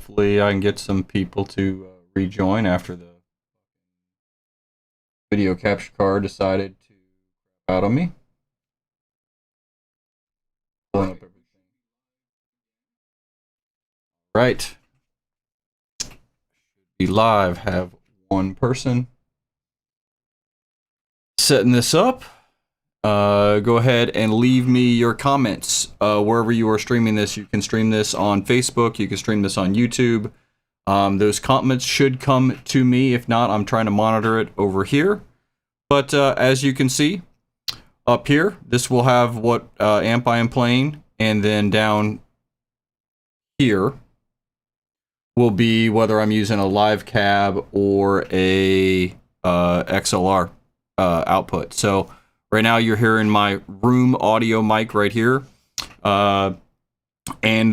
hopefully I can get some people to rejoin after the video capture card decided to out on me. Pulling up everything. Right. Be live. Have one person setting this up. Go ahead and leave me your comments wherever you are streaming this. You can stream this on Facebook. You can stream this on YouTube. Those comments should come to me. If not, I'm trying to monitor it over here. But as you can see up here, this will have what amp I am playing, and then down here will be whether I'm using a live cab or a XLR output. So right now you're hearing my room audio mic right here, and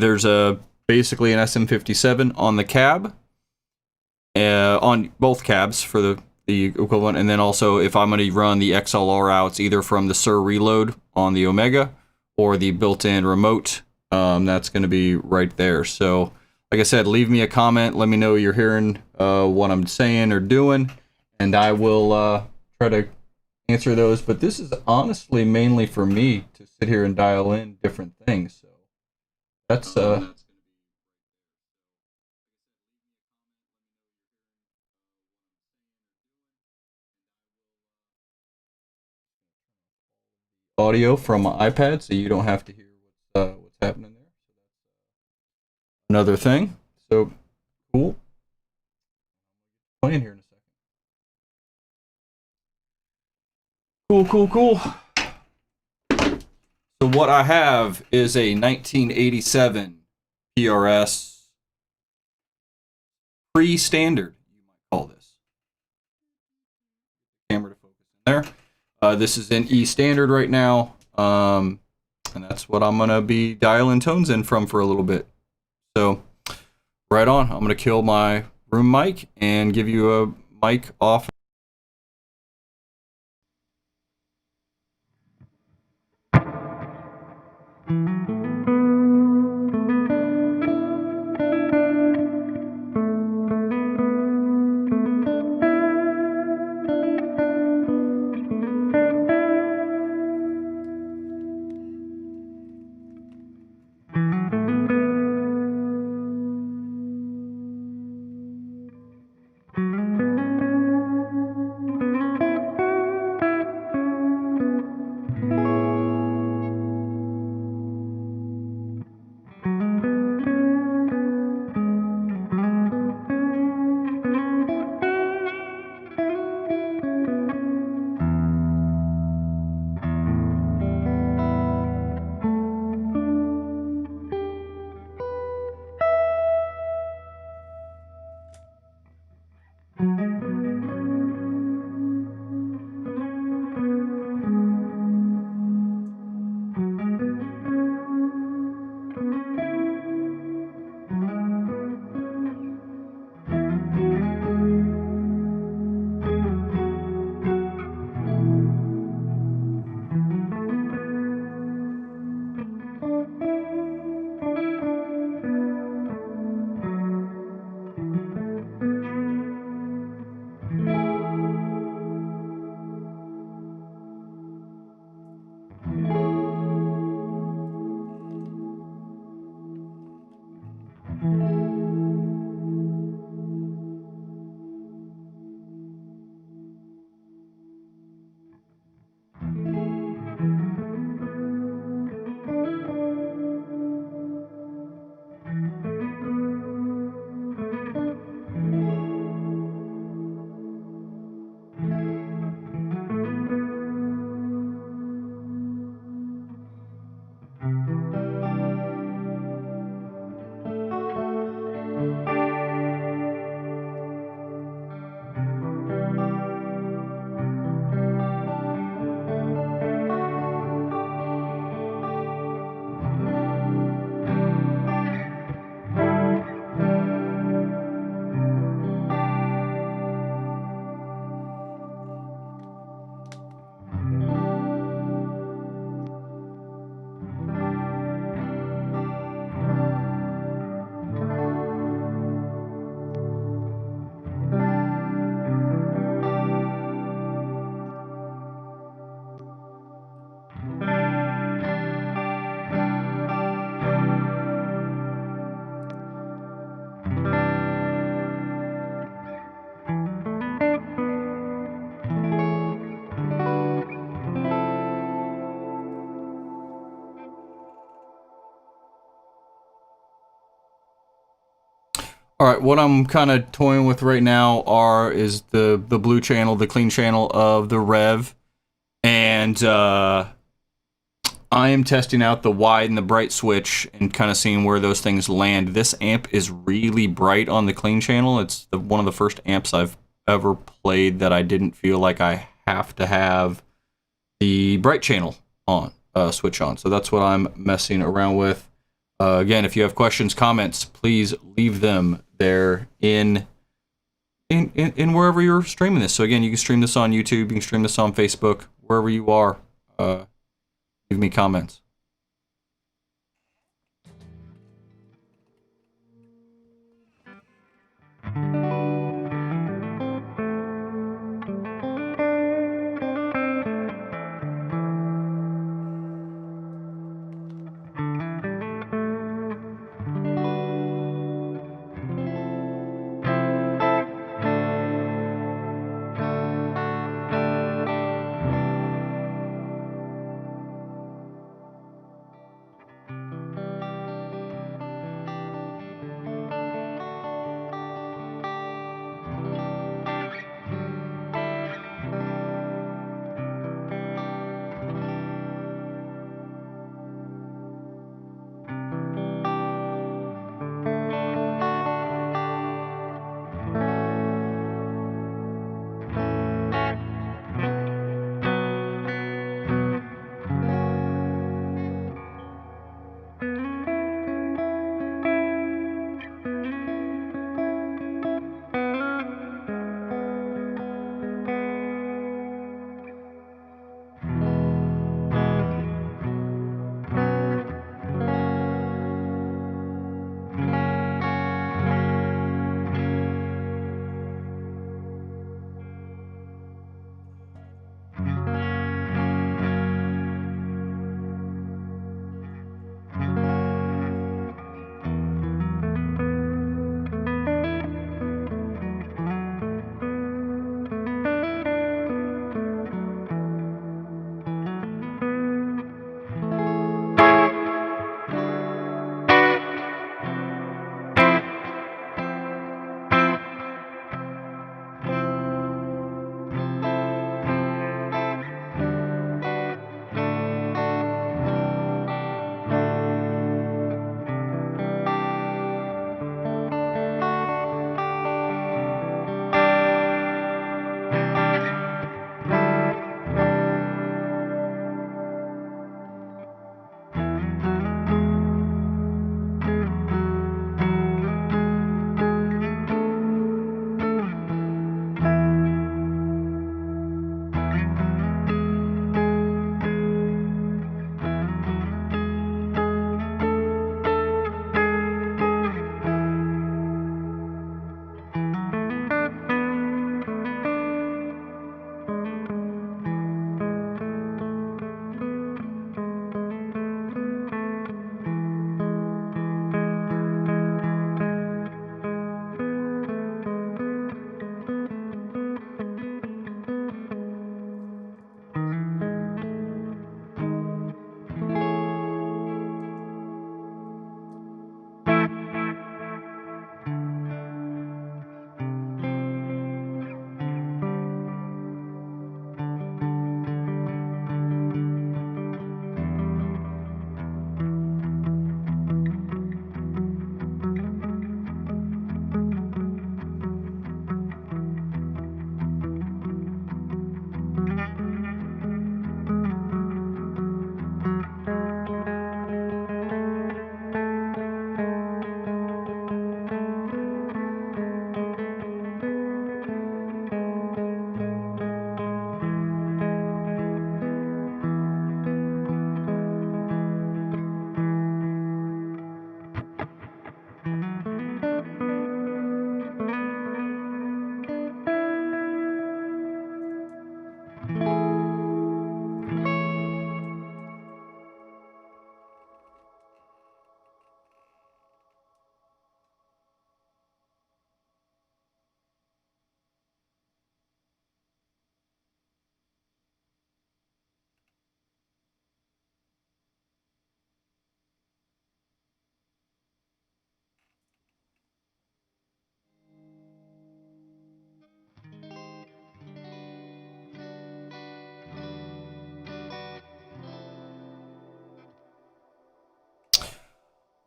there's basically an SM57 on the cab, on both cabs for the equivalent, and then also if I'm going to run the XLR outs either from the Sir Reload on the Omega or the built-in remote, that's going to be right there. So like I said, leave me a comment, let me know you're hearing what I'm saying or doing, and I will try to answer those. But this is honestly mainly for me to sit here and dial in different things, so that's audio from my iPad, so you don't have to hear what's happening there. Another thing. So cool. Playing here in a second. Cool. So what I have is a 1987 PRS pre-standard, you might call this. Camera to focus in there. This is in E standard right now, and that's what I'm gonna be dialing tones in from for a little bit. So right on, I'm gonna kill my room mic and give you a mic off. All right, what I'm kind of toying with right now is the blue channel, the clean channel of the Revv, and I am testing out the wide and the bright switch and kind of seeing where those things land. This amp is really bright on the clean channel. It's one of the first amps I've ever played that I didn't feel like I have to have the bright channel on, switch on. So that's what I'm messing around with. Again, if you have questions, comments, please leave them there in wherever you're streaming this. So again, you can stream this on YouTube, you can stream this on Facebook, wherever you are. Leave me comments.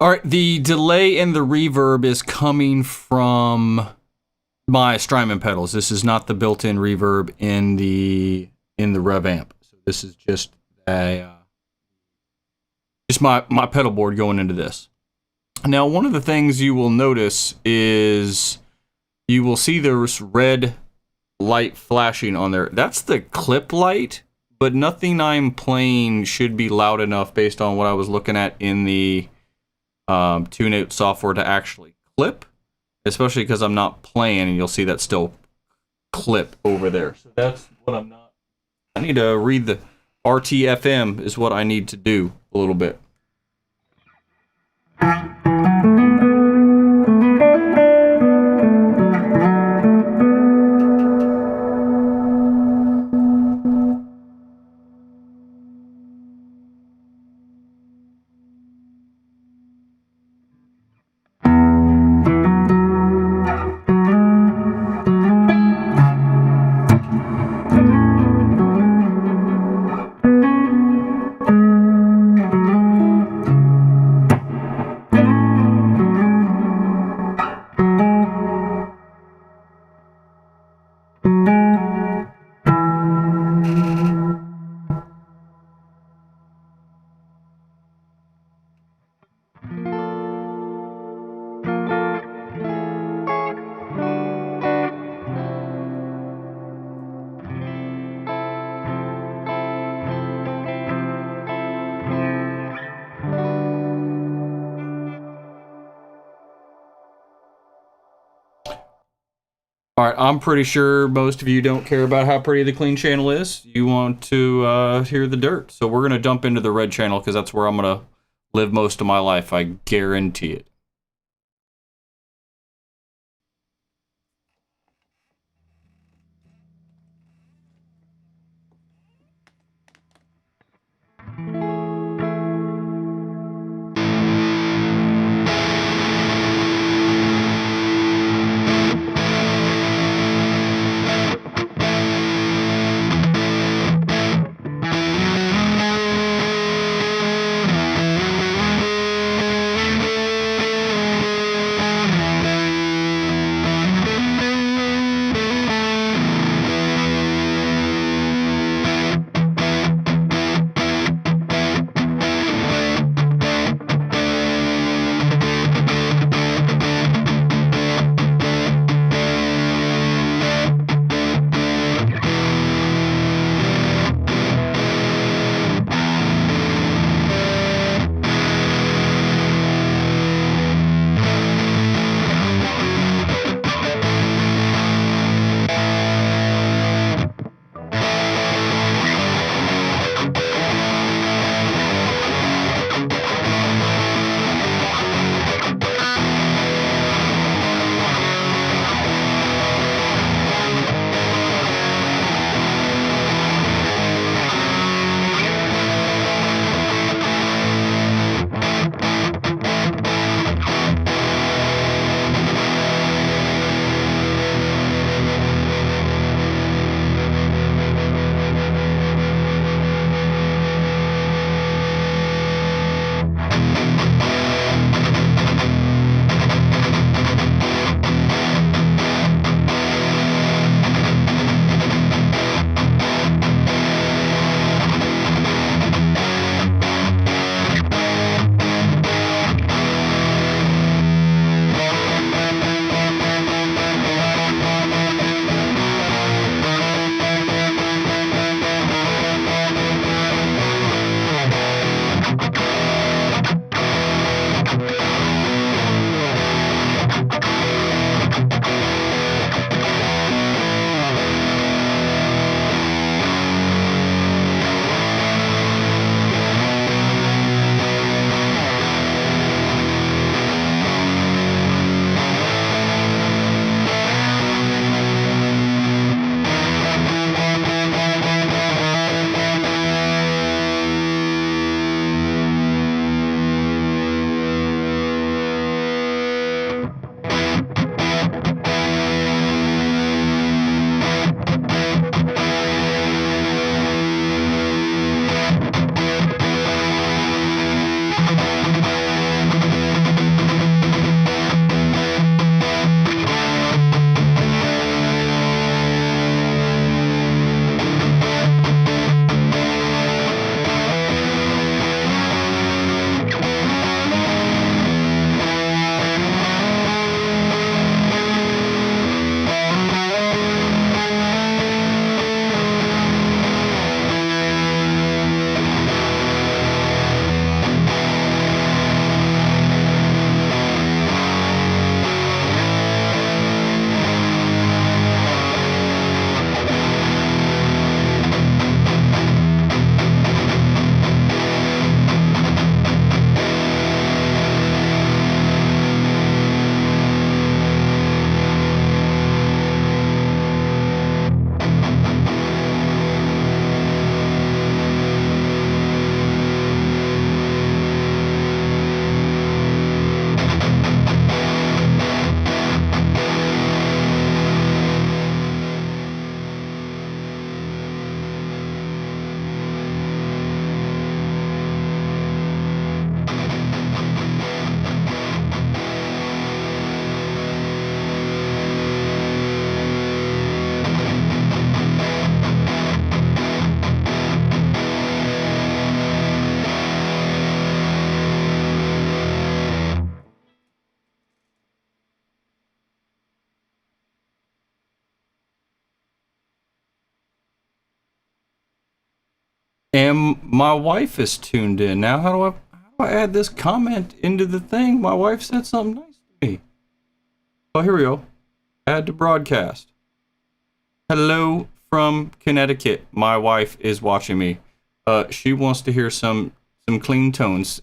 All right, the delay and the reverb is coming from my Strymon pedals. This is not the built-in reverb in the Revv amp. So this is just my pedal board going into this. Now, one of the things you will notice is you will see this red light flashing on there. That's the clip light, but nothing I'm playing should be loud enough based on what I was looking at in the tune-out software to actually clip, especially because I'm not playing, and you'll see that still clip over there. So that's what I'm not. I need to read the RTFM is what I need to do a little bit. All right, I'm pretty sure most of you don't care about how pretty the clean channel is. You want to hear the dirt. So we're going to dump into the red channel because that's where I'm going to live most of my life. I guarantee it. And my wife is tuned in now. How do I add this comment into the thing? My wife said something nice to me. Oh, here we go. Add to broadcast. Hello from Connecticut. My wife is watching me. She wants to hear some clean tones.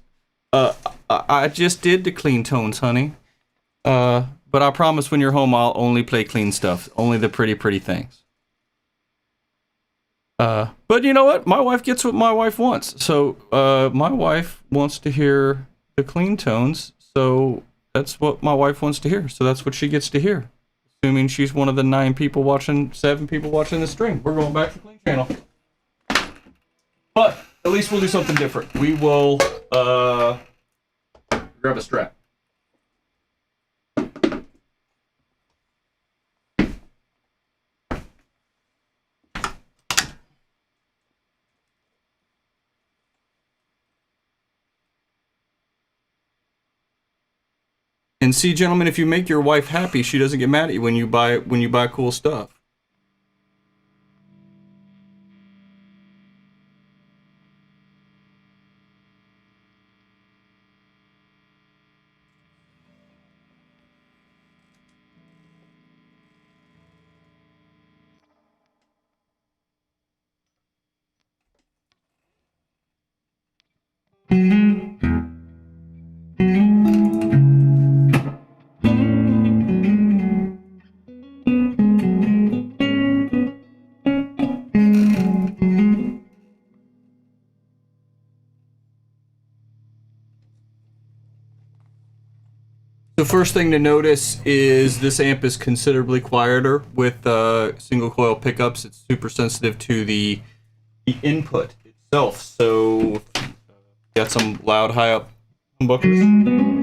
I just did the clean tones, honey. But I promise when you're home, I'll only play clean stuff. Only the pretty things. But you know what? My wife gets what my wife wants. So, my wife wants to hear the clean tones. So that's what my wife wants to hear. So that's what she gets to hear. Assuming she's one of the 7 people watching the stream. We're going back to Clean Channel. But at least we'll do something different. We will grab a strap. And see, gentlemen, if you make your wife happy, she doesn't get mad at you when you buy cool stuff. The first thing to notice is this amp is considerably quieter with single coil pickups. It's super sensitive to the input itself. So got some loud high up humbuckers.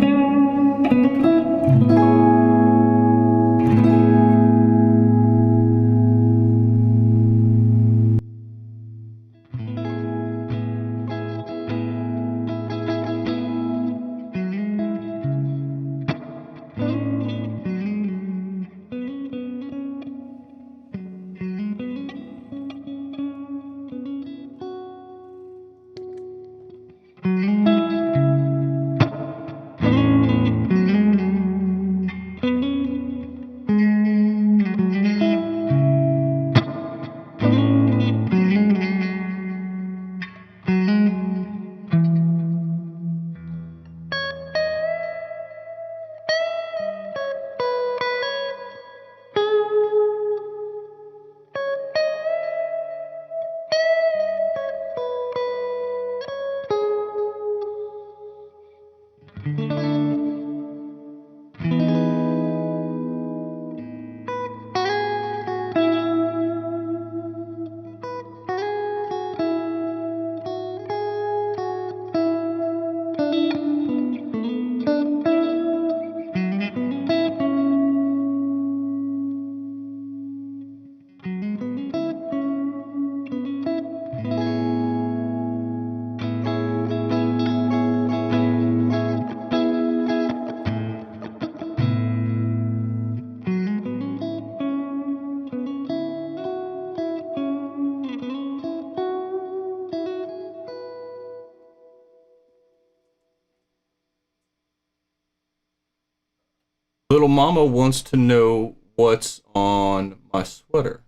Little Mama wants to know what's on my sweater.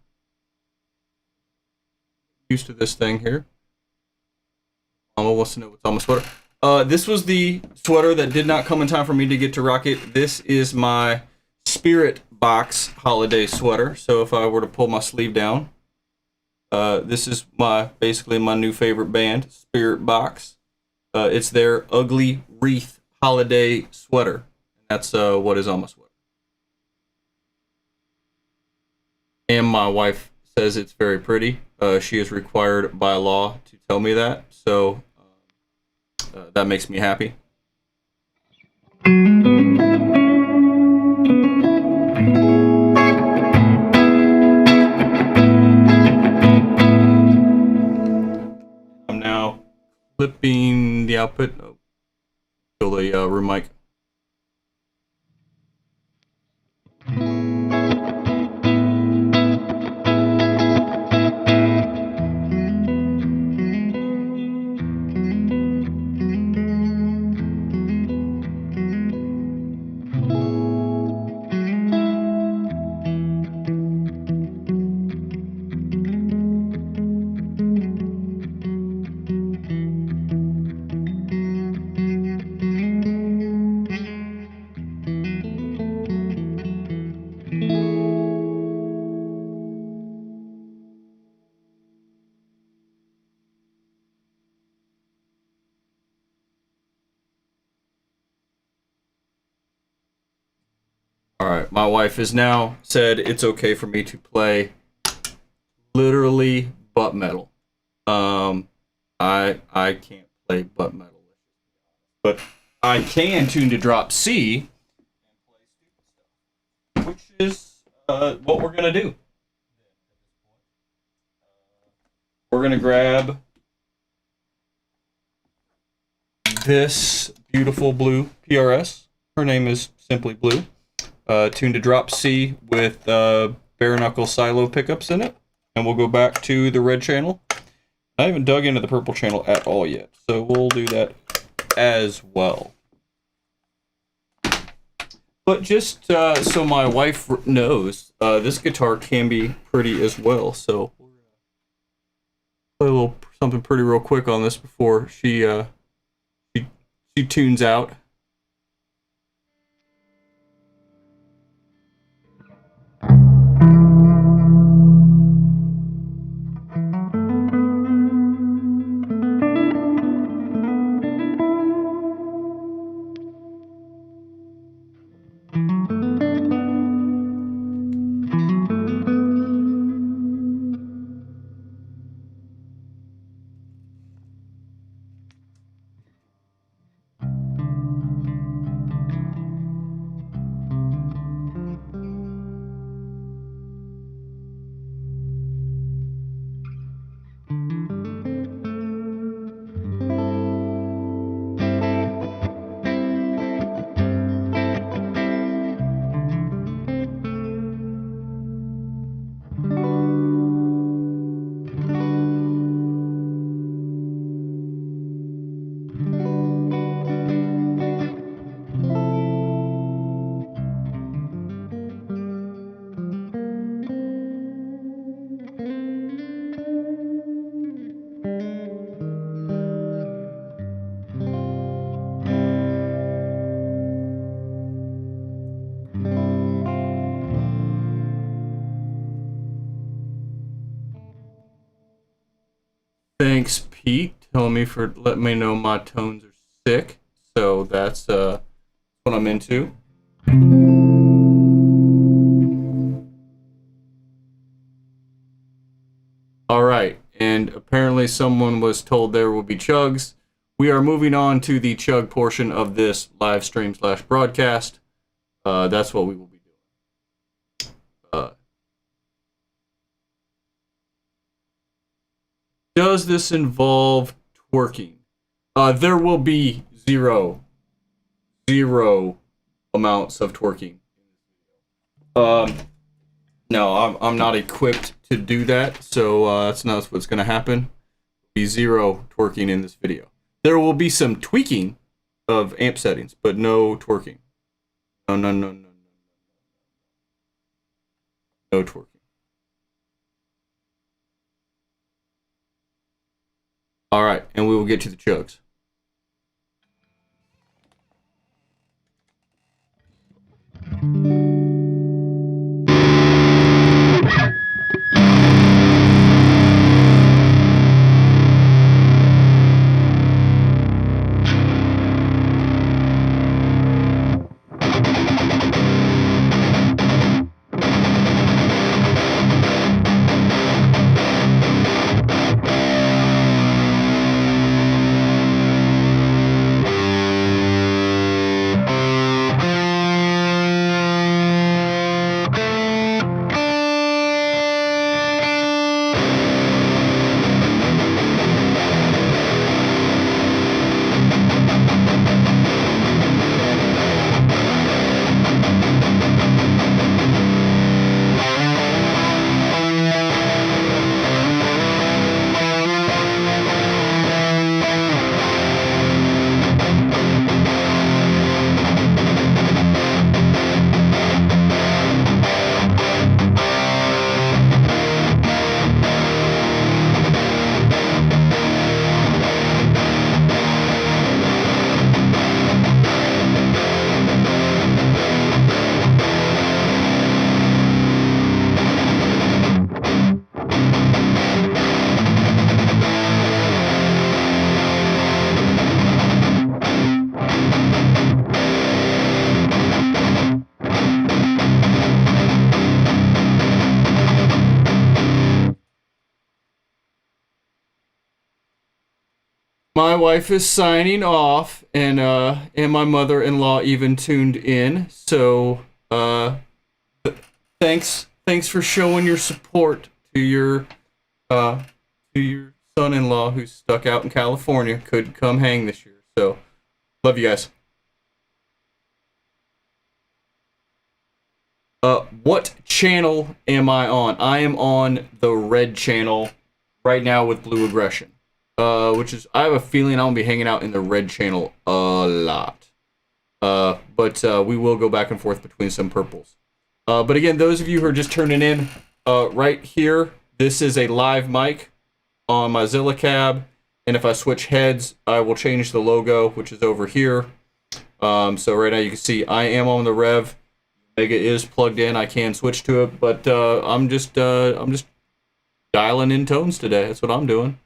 Used to this thing here. Mama wants to know what's on my sweater. This was the sweater that did not come in time for me to get to rock it. This is my Spirit Box holiday sweater. So if I were to pull my sleeve down, this is basically my new favorite band, Spirit Box. It's their Ugly Wreath holiday sweater. That's what is on my sweater. And my wife says it's very pretty. She is required by law to tell me that. So that makes me happy. I'm now clipping the output. Oh, kill the room mic. All right, my wife has now said it's okay for me to play literally butt metal. I can't play butt metal, but I can tune to drop C and play stupid stuff, which is what we're gonna do. We're gonna grab this beautiful blue PRS. Her name is simply Blue. Tuned to drop C with bare knuckle silo pickups in it, and we'll go back to the red channel. I haven't dug into the purple channel at all yet, so we'll do that as well. But just so my wife knows, this guitar can be pretty as well, so we're gonna play a little something pretty real quick on this before she tunes out. Thanks, Pete, telling me for letting me know my tones are sick. So that's what I'm into. All right, and apparently someone was told there will be chugs. We are moving on to the chug portion of this live stream / broadcast. That's what we will be doing. Does this involve twerking? There will be zero amounts of twerking. No, I'm not equipped to do that, so that's not what's going to happen. There'll be zero twerking in this video. There will be some tweaking of amp settings, but no twerking. No. No twerking. All right, and we will get to the chugs. My wife is signing off, and my mother-in-law even tuned in. So thanks for showing your support to your son-in-law who's stuck out in California. Couldn't come hang this year. So love you guys. What channel am I on? I am on the red channel right now with Blue Aggression. Which is, I have a feeling I'm gonna be hanging out in the red channel a lot. But we will go back and forth between some purples. But again, those of you who are just turning in, right here, this is a live mic on my Zilla cab, and if I switch heads, I will change the logo, which is over here. So right now you can see I am on the Revv. Omega is plugged in. I can switch to it, but I'm just dialing in tones today. That's what I'm doing.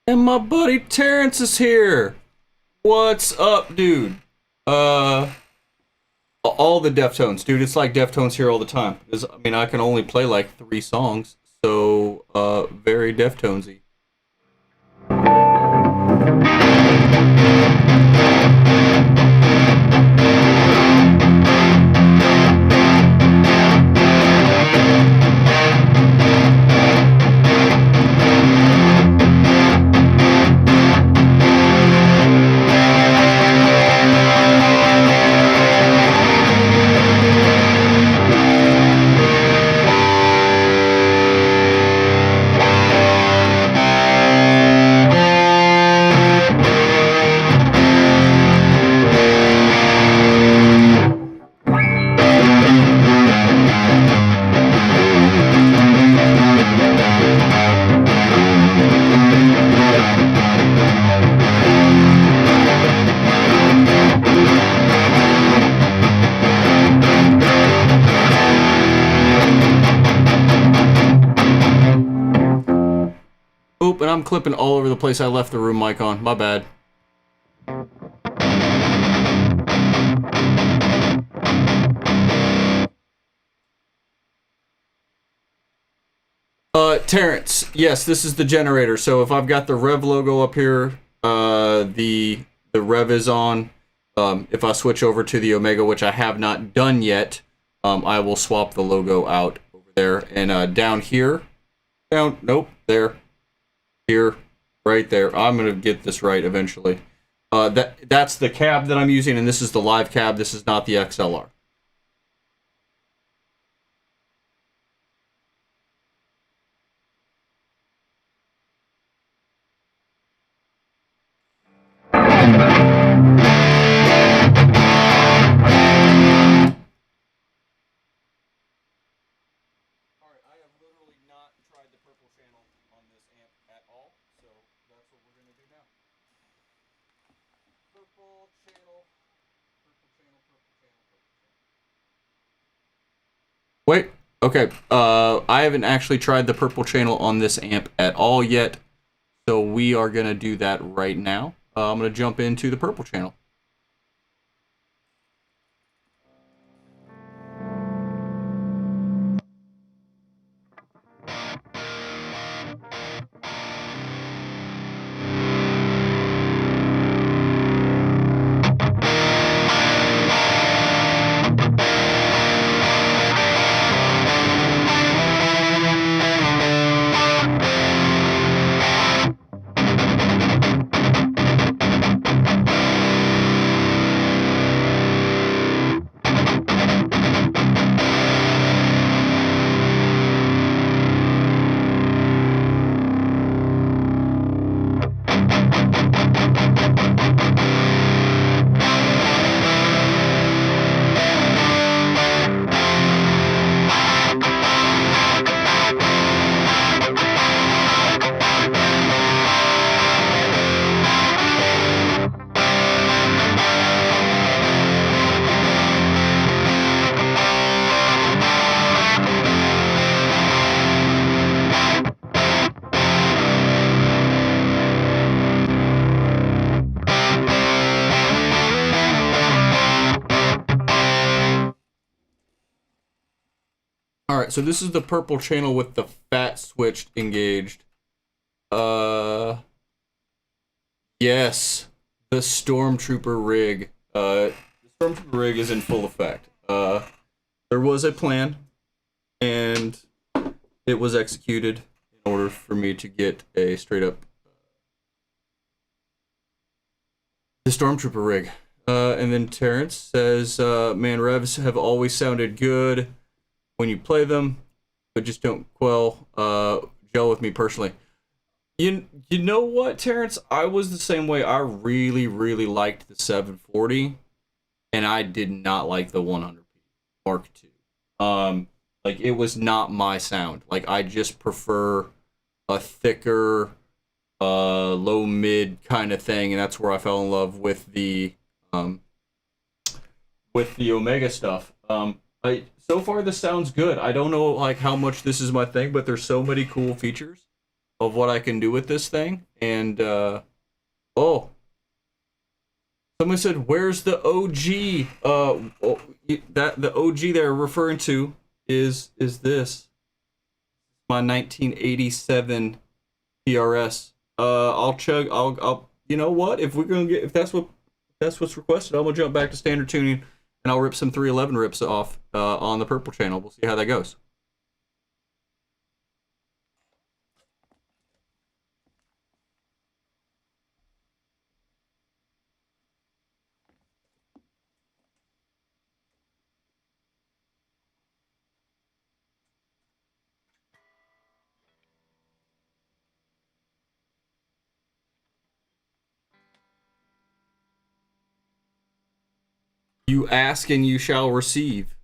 And my buddy Terrence is here. What's up, dude? All the Deftones, dude. It's like Deftones here all the time. I mean, I can only play like 3 songs, so very Deftonesy. Oop, and I'm clipping all over the place. I left the room mic on. My bad. Terrence, yes, this is the generator. So if I've got the Revv logo up here, the Revv is on. If I switch over to the Omega, which I have not done yet, I will swap the logo out over there. And down here, there, here, right there. I'm gonna get this right eventually. That's the cab that I'm using, and this is the live cab. This is not the XLR. Alright, I have literally not tried the purple channel on this amp at all, so that's what we're gonna do now. Purple channel, purple channel, purple channel, purple channel. Wait, okay. I haven't actually tried the purple channel on this amp at all yet, so we are gonna do that right now. I'm gonna jump into the purple channel. Alright, so this is the purple channel with the fat switch engaged. Yes, the Stormtrooper rig. The Stormtrooper rig is in full effect. There was a plan, and it was executed in order for me to get a straight up the Stormtrooper rig. And then Terrence says, man, Revs have always sounded good when you play them, but just don't gel with me personally. You know what, Terrence? I was the same way. I really, really liked the 740, and I did not like the 100p Mark II. Like, it was not my sound. Like, I just prefer a thicker, low mid kind of thing, and that's where I fell in love with the Omega stuff. So far this sounds good. I don't know like how much this is my thing, but there's so many cool features of what I can do with this thing. And oh, someone said, "Where's the OG?" That the OG they're referring to is this my 1987 PRS. I'll chug. I'll. You know what? If we're gonna get, if that's what's requested, I'm gonna jump back to standard tuning, and I'll rip some 311 rips off on the purple channel. We'll see how that goes. You ask and you shall receive.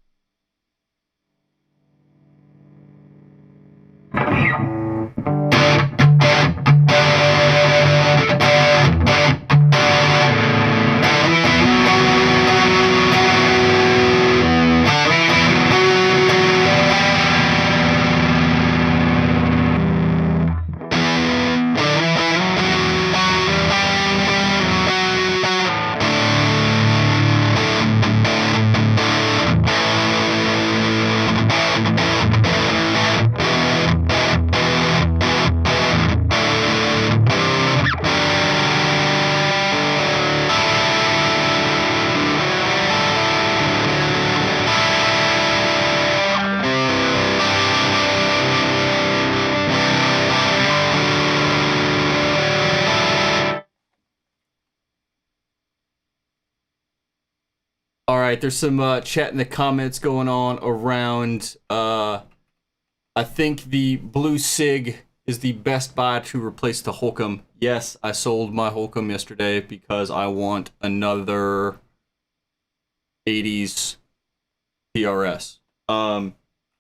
All right, there's some chat in the comments going on around. I think the blue sig is the best buy to replace the Holcomb. Yes, I sold my Holcomb yesterday because I want another 80s PRS. I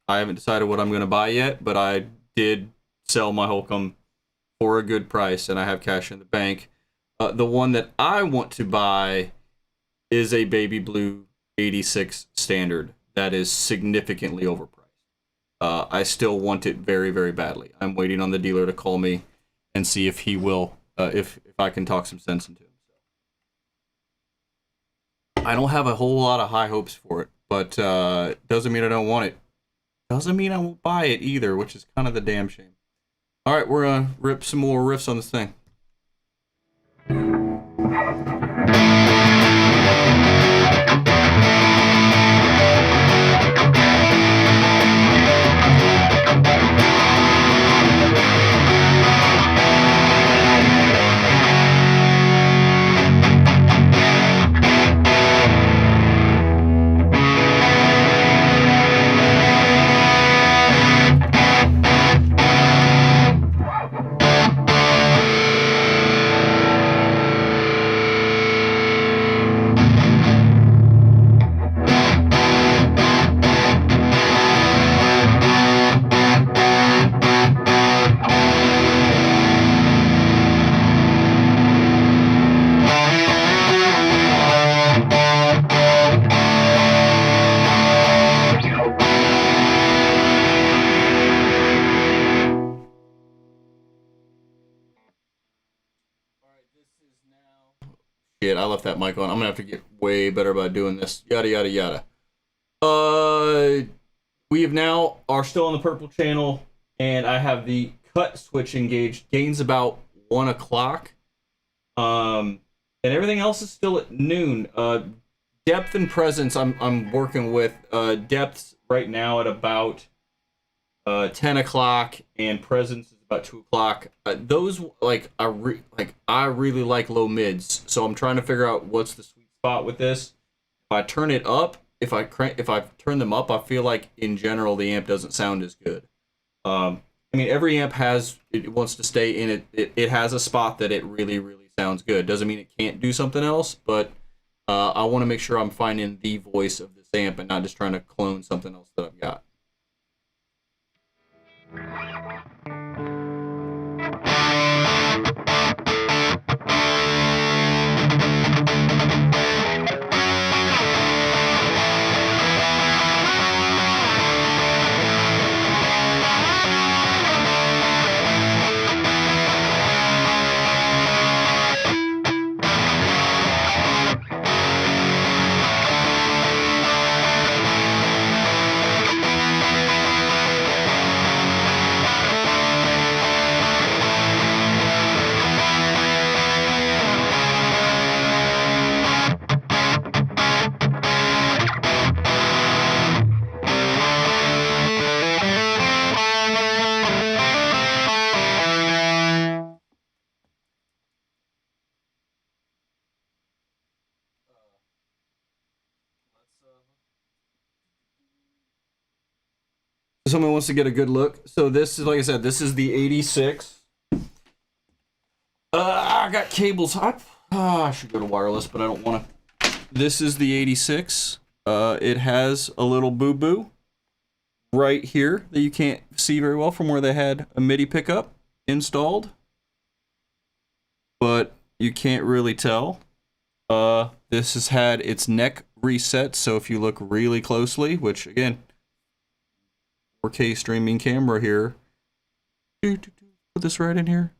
haven't decided what I'm going to buy yet, but I did sell my Holcomb for a good price, and I have cash in the bank. The one that I want to buy is a baby blue 86 standard that is significantly overpriced. I still want it very, very badly. I'm waiting on the dealer to call me and see if he will, if I can talk some sense into him. I don't have a whole lot of high hopes for it, but doesn't mean I don't want it. Doesn't mean I won't buy it either, which is kind of the damn shame. All right, we're gonna rip some more riffs on this thing. Shit, I left that mic on. I'm gonna have to get way better about doing this. Yada yada yada. We have now are still on the purple channel, and I have the cut switch engaged. Gains about 1 o'clock. And everything else is still at noon. Depth and presence, I'm working with. Depths right now at about 10 o'clock, and presence is about 2 o'clock. Those I really like low mids, so I'm trying to figure out what's the sweet spot with this. If I turn it up, if I turn them up, I feel like in general the amp doesn't sound as good. I mean, every amp wants to stay in it. It has a spot that it really, really sounds good. Doesn't mean it can't do something else, but I want to make sure I'm finding the voice of this amp and not just trying to clone something else that I've got. Someone wants to get a good look. So this is, like I said, this is the 86. I got cables. I should go to wireless, but I don't want to. This is the 86. It has a little boo-boo right here that you can't see very well from where they had a MIDI pickup installed. But you can't really tell. This has had its neck reset, so if you look really closely, which again, 4K streaming camera here. Put this right in here.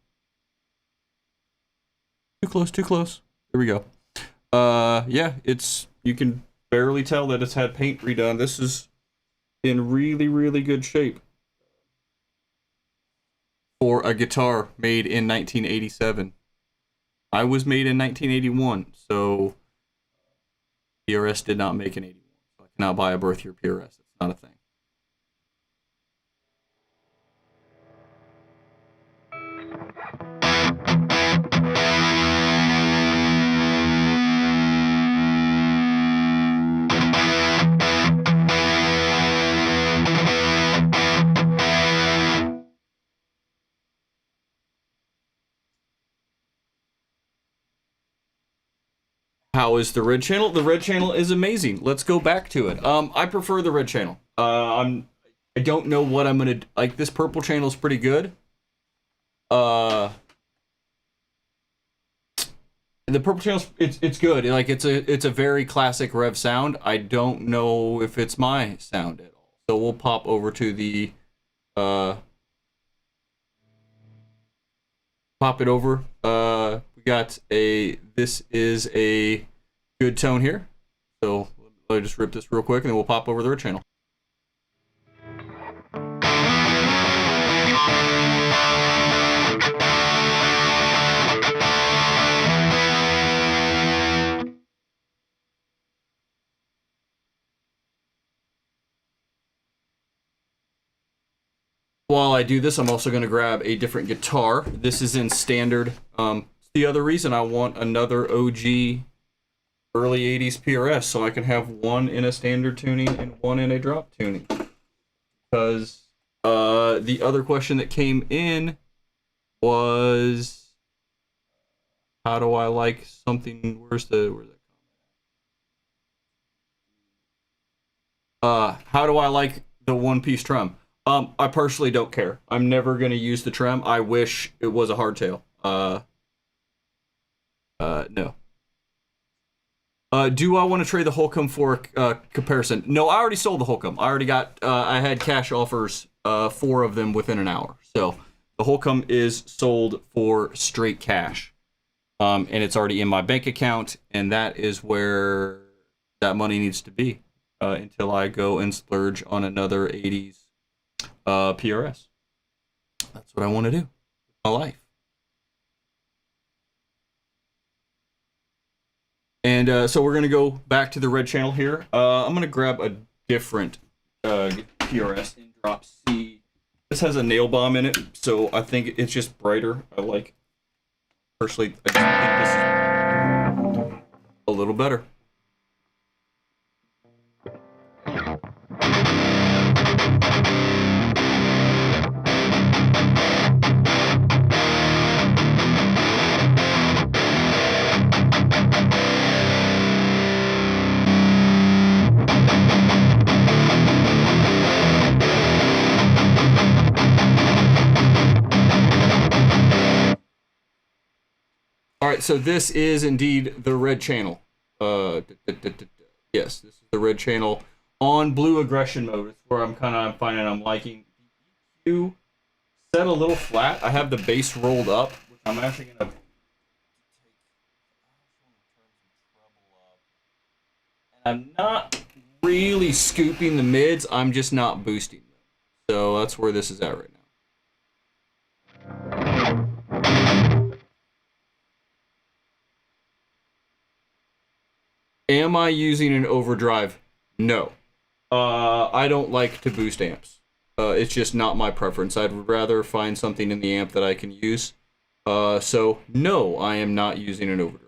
Too close, too close. There we go. Yeah, you can barely tell that it's had paint redone. This is in really, really good shape for a guitar made in 1987. I was made in 1981, so PRS did not make an 81. So I cannot buy a birth year PRS. It's not a thing. How is the red channel? The red channel is amazing. Let's go back to it. I prefer the red channel. I don't know what I'm gonna like. This purple channel is pretty good. The purple channel, it's good. Like it's a very classic Revv sound. I don't know if it's my sound at all. So we'll pop over to the pop it over. We got this is a good tone here. So let me just rip this real quick and then we'll pop over the red channel. While I do this, I'm also going to grab a different guitar. This is in standard. It's the other reason I want another OG early 80s PRS, so I can have one in a standard tuning and one in a drop tuning. Because the other question that came in was, how do I like something? Where's that comment? How do I like the one-piece trem? I personally don't care. I'm never going to use the trem. I wish it was a hardtail. No. Do I want to trade the Holcomb for comparison? No, I already sold the Holcomb. I already got, I had cash offers, 4 of them within an hour. So the Holcomb is sold for straight cash. And it's already in my bank account, and that is where that money needs to be until I go and splurge on another 80s PRS. That's what I want to do with my life. And so we're going to go back to the red channel here. I'm going to grab a different PRS in drop C. This has a nail bomb in it, so I think it's just brighter. Personally, I just think this is a little better. All right, so this is indeed the red channel. Yes, this is the red channel on blue aggression mode. It's where I'm finding I'm liking the EQ set a little flat. I have the bass rolled up, which I'm actually gonna take. And I'm not really scooping the mids. I'm just not boosting them. So that's where this is at right now. Am I using an overdrive? No. I don't like to boost amps. It's just not my preference. I'd rather find something in the amp that I can use. So, no, I am not using an overdrive.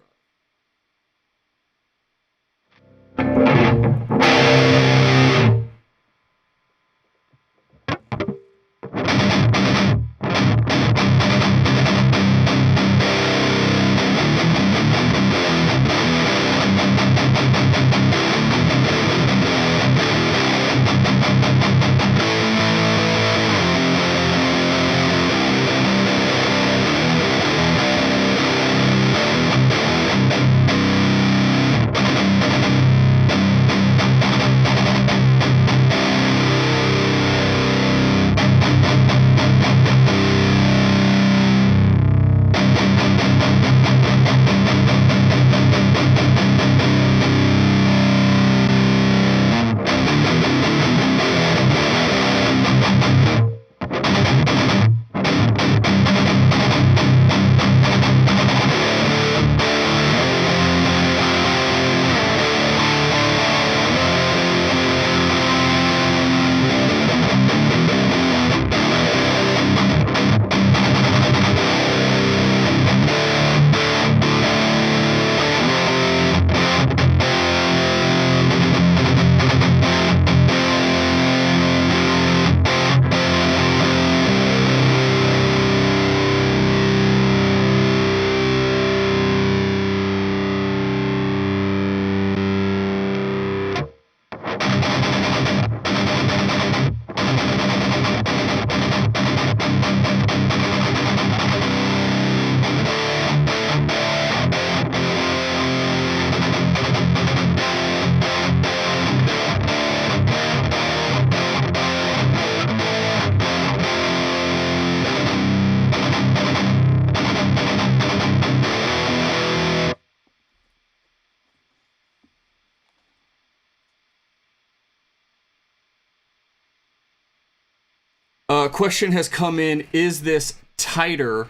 Question has come in: is this tighter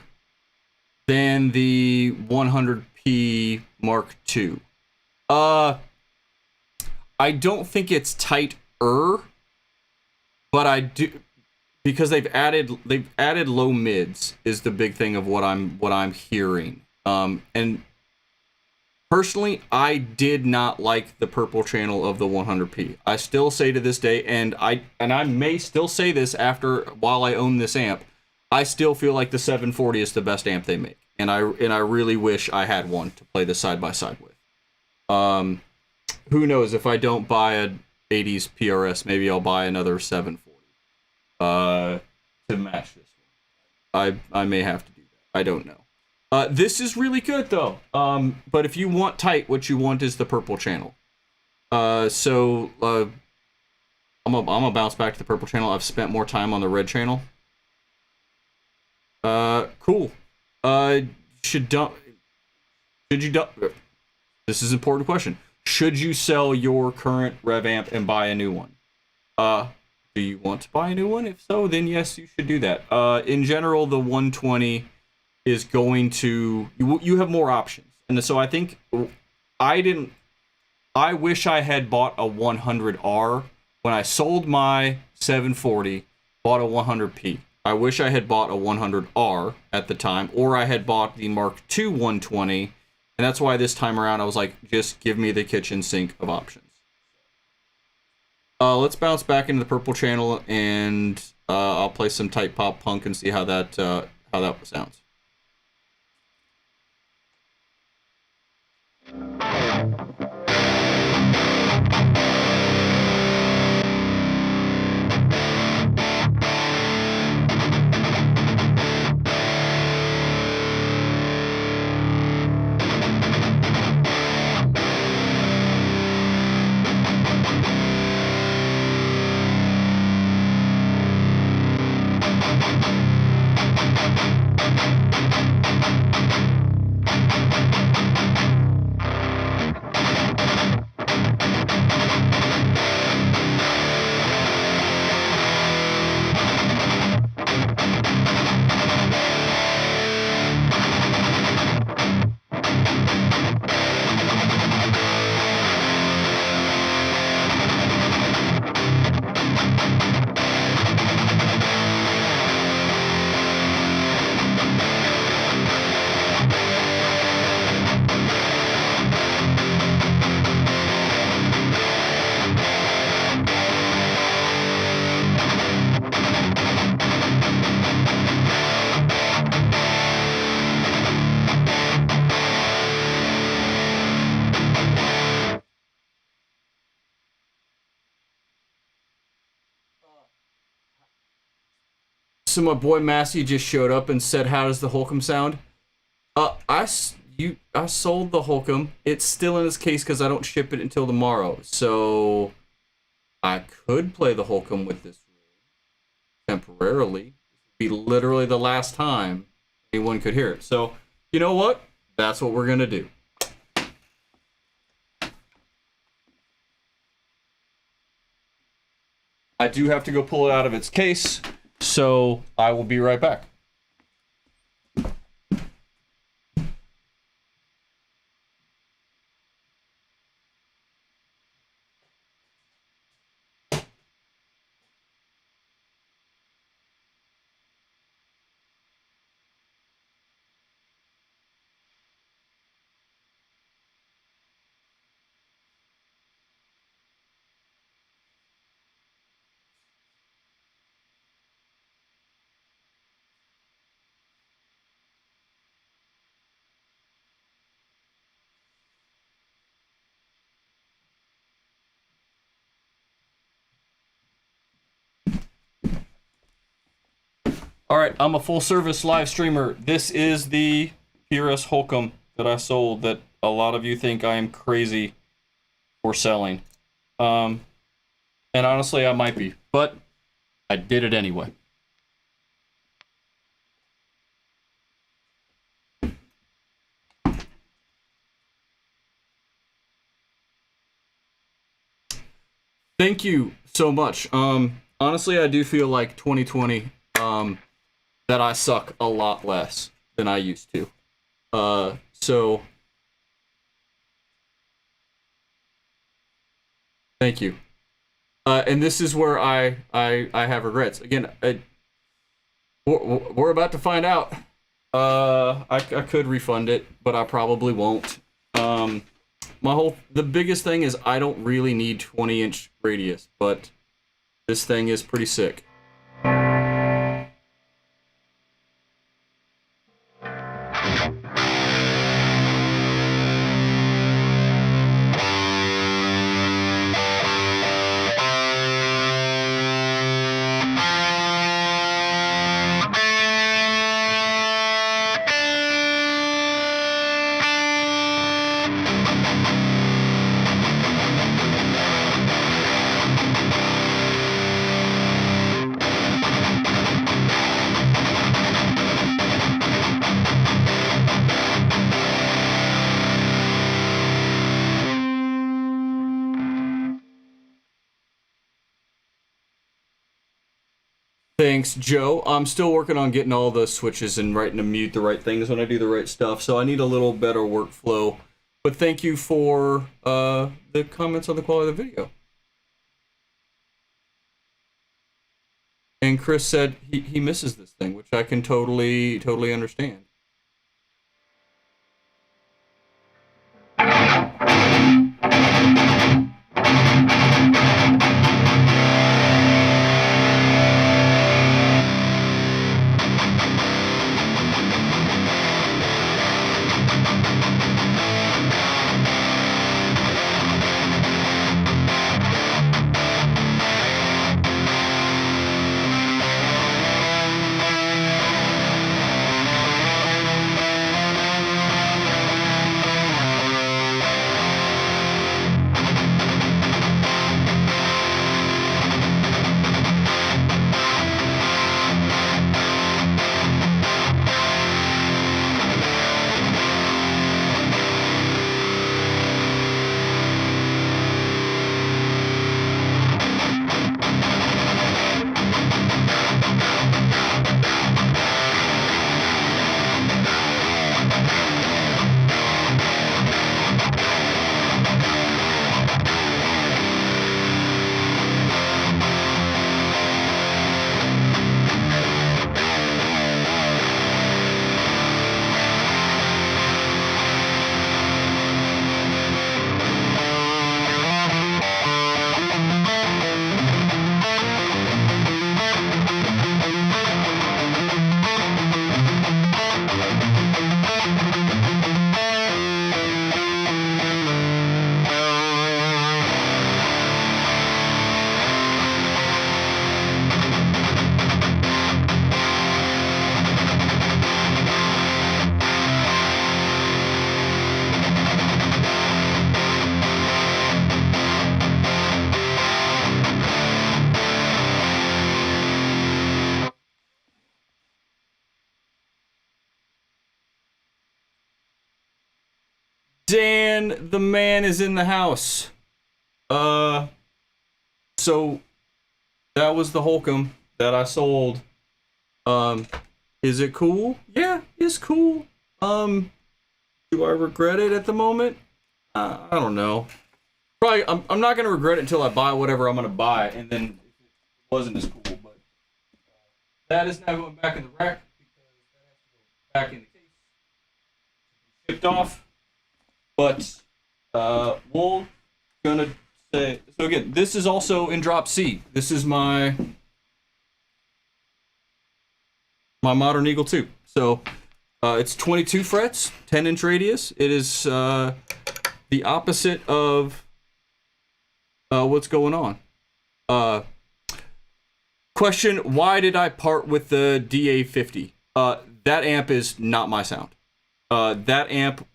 than the 100p Mark II? I don't think it's tighter, but I do, because they've added low mids is the big thing of what I'm hearing. And personally, I did not like the purple channel of the 100p. I still say to this day, and I may still say this while I own this amp, I still feel like the 740 is the best amp they make, and I really wish I had one to play this side by side with. Who knows, if I don't buy a 80s PRS, maybe I'll buy another 740 to match this one. I may have to do that. I don't know. This is really good though. But if you want tight, what you want is the purple channel. I'm gonna bounce back to the purple channel. I've spent more time on the red channel. Cool. Should you dump? This is an important question. Should you sell your current Revv amp and buy a new one? Do you want to buy a new one? If so, then yes, you should do that. In general, the 120 is going to... You have more options. And so I think... I wish I had bought a 100R when I sold my 740, bought a 100p. I wish I had bought a 100R at the time, or I had bought the Mark II 120, and that's why this time around I was like, just give me the kitchen sink of options. Let's bounce back into the purple channel, and I'll play some tight pop punk and see how that sounds. So my boy Massey just showed up and said, "How does the Holcomb sound?" I sold the Holcomb. It's still in its case because I don't ship it until tomorrow. So I could play the Holcomb with this temporarily. This would be literally the last time anyone could hear it. So you know what? That's what we're gonna do. I do have to go pull it out of its case. So I will be right back. All right, I'm a full service live streamer. This is the PRS Holcomb that I sold that a lot of you think I am crazy for selling. And honestly, I might be, but I did it anyway. Thank you so much. Honestly, I do feel like 2020 that I suck a lot less than I used to. So thank you. And this is where I have regrets. Again, we're about to find out. I could refund it, but I probably won't. The biggest thing is I don't really need 20-inch radius, but this thing is pretty sick. Thanks, Joe. I'm still working on getting all the switches and writing to mute the right things when I do the right stuff, so I need a little better workflow. But thank you for the comments on the quality of the video. And Chris said he misses this thing, which I can totally understand. Dan, the man is in the house. So that was the Holcomb that I sold. Is it cool? Yeah, it's cool. Do I regret it at the moment? I don't know. Probably, I'm not gonna regret it until I buy whatever I'm gonna buy, and then it wasn't as cool. But that is now going back in the rack because that has to go back in the case, shipped off. But we're gonna say so again. This is also in drop C. This is my Modern Eagle 2. So it's 22 frets, 10-inch radius. It is the opposite of what's going on. Question: why did I part with the DA50? That amp is not my sound. That amp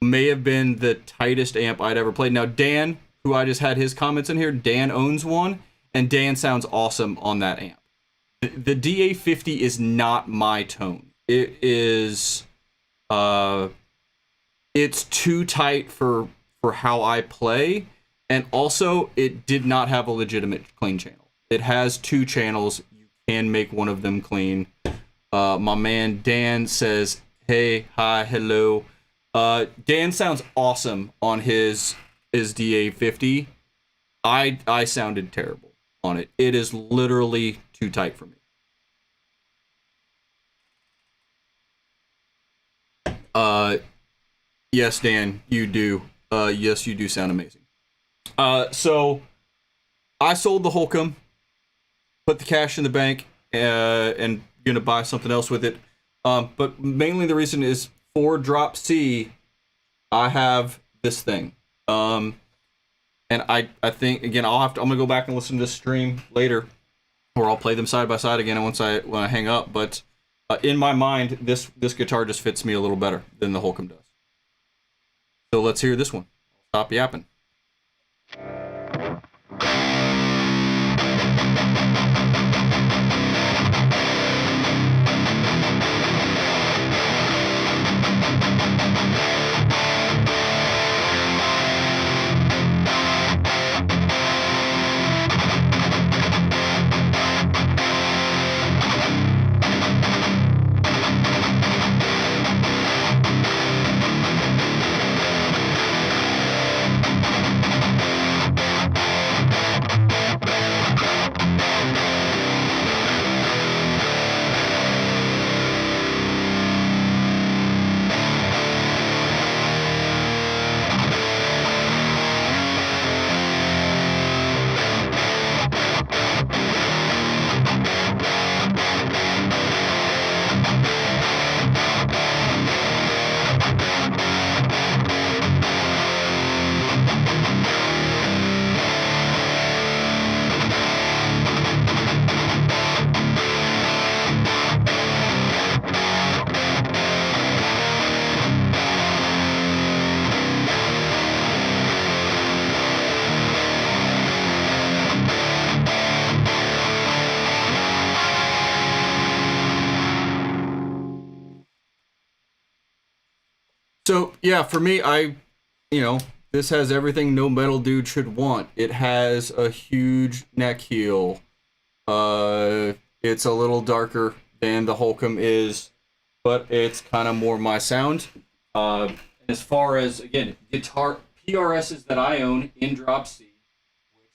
may have been the tightest amp I'd ever played. Now, Dan, who I just had his comments in here, Dan owns one, and Dan sounds awesome on that amp. The DA50 is not my tone. It is, it's too tight for how I play, and also it did not have a legitimate clean channel. It has 2 channels. You can make one of them clean. My man Dan says, hey, hi, hello. Dan sounds awesome on his DA50. I sounded terrible on it. It is literally too tight for me. Yes, Dan, you do. Yes, you do sound amazing. So I sold the Holcomb, put the cash in the bank, and gonna buy something else with it. But mainly the reason is for Drop C, I have this thing. And I think again I'm gonna go back and listen to this stream later, or I'll play them side by side again when I hang up. But in my mind, this guitar just fits me a little better than the Holcomb does. So let's hear this one. Stop yapping. So yeah, for me, this has everything no metal dude should want. It has a huge neck heel. It's a little darker than the Holcomb is, but it's kind of more my sound. As far as, again, guitar PRSs that I own in Drop C, which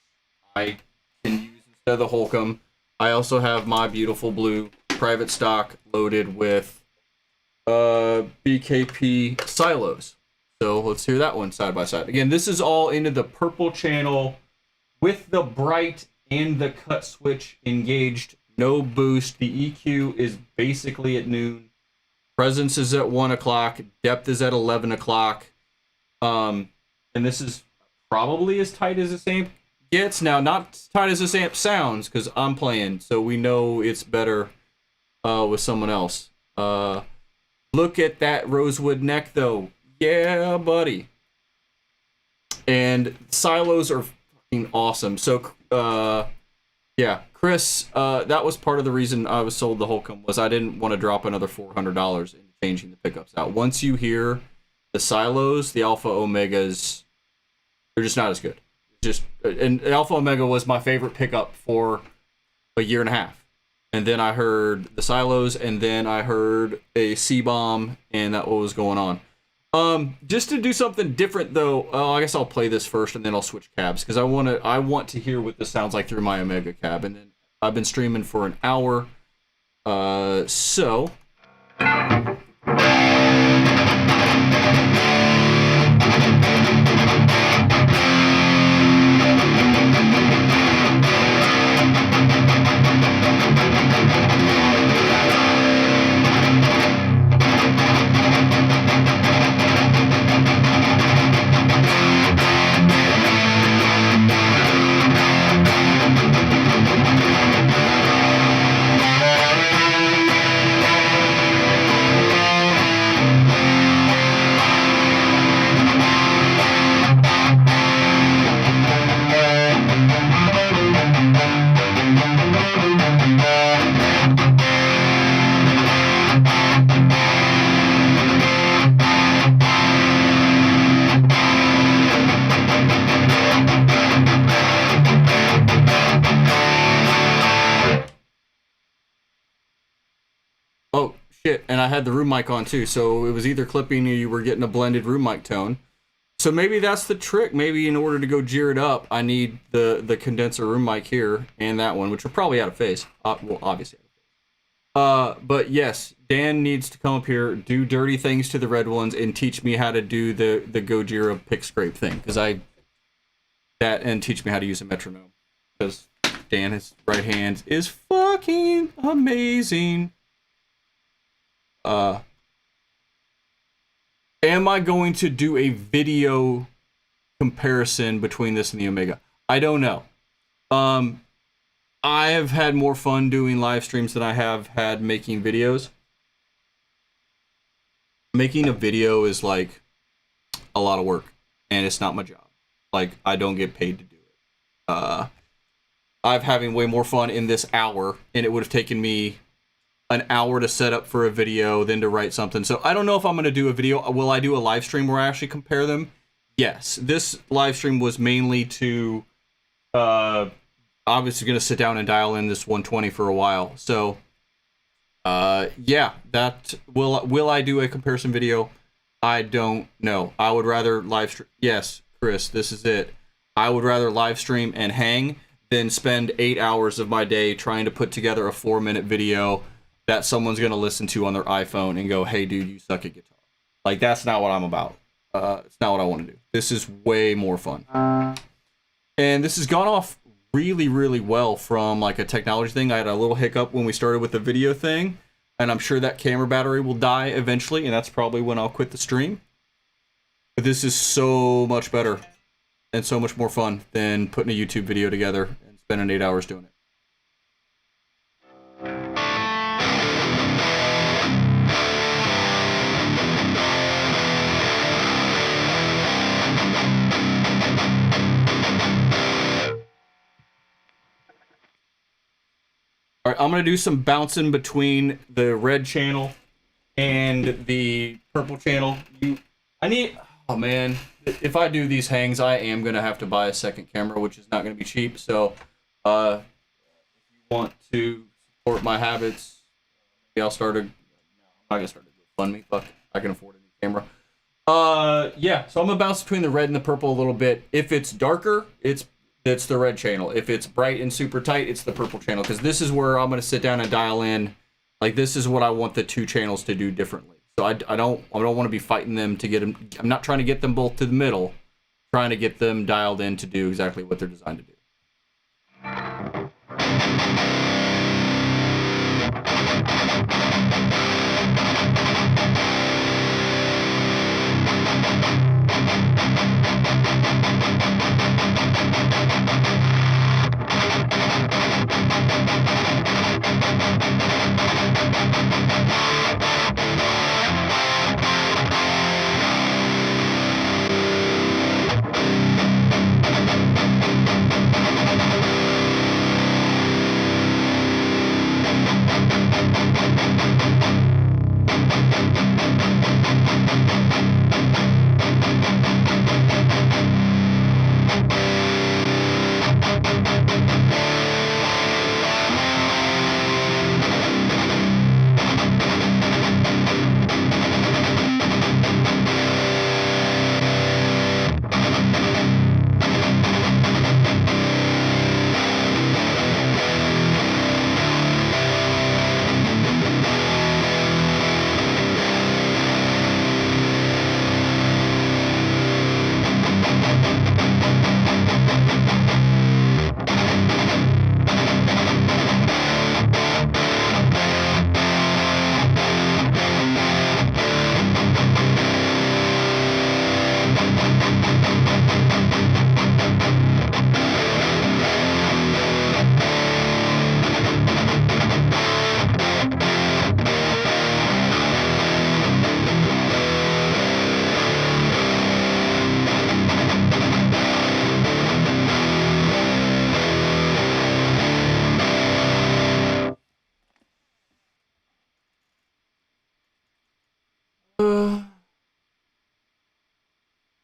I can use instead of the Holcomb, I also have my beautiful blue private stock loaded with BKP silos. So let's hear that one side by side. Again, this is all into the purple channel with the bright and the cut switch engaged. No boost. The EQ is basically at noon. Presence is at 1 o'clock. Depth is at 11 o'clock. And this is probably as tight as this amp gets. Now, not as tight as this amp sounds, because I'm playing, so we know it's better with someone else. Look at that rosewood neck, though. Yeah, buddy. And silos are fucking awesome. So, yeah, Chris, that was part of the reason I was sold the Holcomb, was I didn't want to drop another $400 in changing the pickups out. Once you hear the silos, the Alpha Omegas, they're just not as good. And Alpha Omega was my favorite pickup for a year and a half. And then I heard the silos, and then I heard a C-bomb, and that was going on. Just to do something different, though, I guess I'll play this first, and then I'll switch cabs, because I want to hear what this sounds like through my Omega cab. And then I've been streaming for an hour, so... shit, and I had the room mic on too, so it was either clipping or you were getting a blended room mic tone. So maybe that's the trick. Maybe in order to go gear it up, I need the condenser room mic here and that one, which are probably out of phase. Well, obviously. But yes, Dan needs to come up here, do dirty things to the red ones, and teach me how to do the Gojira pick scrape thing. And teach me how to use a metronome. Because Dan, his right hand is fucking amazing. Am I going to do a video comparison between this and the Omega? I don't know. I have had more fun doing live streams than I have had making videos. Making a video is like a lot of work, and it's not my job. Like, I don't get paid to do it. I'm having way more fun in this hour, and it would have taken me an hour to set up for a video, then to write something. So I don't know if I'm going to do a video. Will I do a live stream where I actually compare them? Yes. This live stream was mainly to, obviously going to sit down and dial in this 120 for a while. So, yeah, that will I do a comparison video? I don't know. I would rather live stream. Yes, Chris, this is it. I would rather live stream and hang than spend 8 hours of my day trying to put together a 4-minute video that someone's going to listen to on their iPhone and go, hey, dude, you suck at guitar. Like, that's not what I'm about. It's not what I want to do. This is way more fun. And this has gone off really, really well from, like, a technology thing. I had a little hiccup when we started with the video thing, and I'm sure that camera battery will die eventually, and that's probably when I'll quit the stream. But this is so much better and so much more fun than putting a YouTube video together and spending 8 hours doing it. All right, I'm going to do some bouncing between the red channel and the purple channel. Oh man, if I do these hangs, I am going to have to buy a second camera, which is not going to be cheap. So, if you want to support my habits, maybe I'll start I'm not going to start a GoFundMe. Fuck, I can afford a new camera. Yeah, so I'm going to bounce between the red and the purple a little bit. If it's darker, it's the red channel. If it's bright and super tight, it's the purple channel. Because this is where I'm going to sit down and dial in. Like, this is what I want the two channels to do differently. So I don't want to be fighting them to get them. I'm not trying to get them both to the middle. I'm trying to get them dialed in to do exactly what they're designed to do.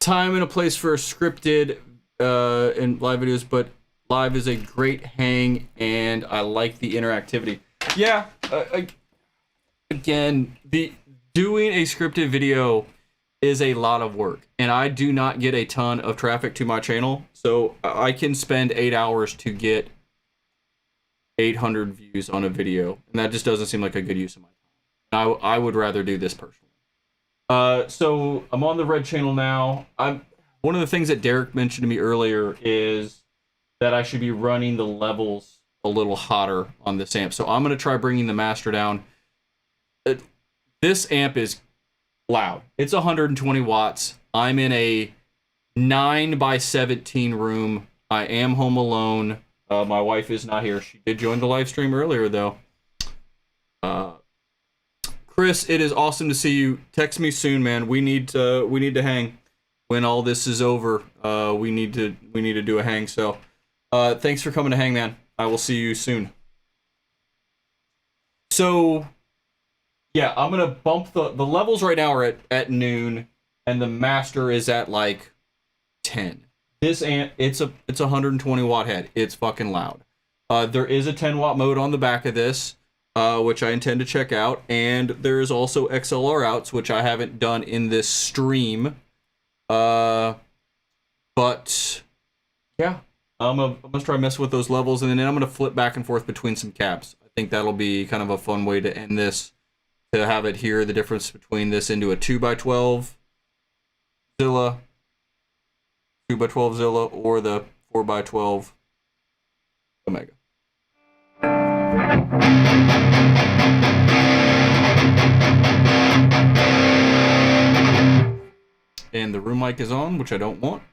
Time and a place for scripted and live videos, but live is a great hang, and I like the interactivity. Yeah, again, doing a scripted video is a lot of work, and I do not get a ton of traffic to my channel, so I can spend 8 hours to get 800 views on a video, and that just doesn't seem like a good use of my time. I would rather do this personally. So I'm on the Red channel now. One of the things that Derek mentioned to me earlier is that I should be running the levels a little hotter on this amp. So I'm going to try bringing the master down. This amp is loud. It's 120 watts. I'm in a 9x17 room. I am home alone. My wife is not here. She did join the live stream earlier, though. Chris, it is awesome to see you. Text me soon, man. We need to hang when all this is over. We need to do a hang. So, thanks for coming to hang, man. I will see you soon. So, yeah, I'm gonna bump the levels right now are at noon, and the master is at like 10. This amp, it's a 120 watt head. It's fucking loud. There is a 10 watt mode on the back of this, which I intend to check out, and there is also XLR outs, which I haven't done in this stream. But yeah, I'm gonna try to mess with those levels, and then I'm gonna flip back and forth between some cabs. I think that'll be kind of a fun way to end this. To have it here, the difference between this into a 2x12 Zilla, 2x12 Zilla, or the 4x12 Omega. And the room mic is on, which I don't want.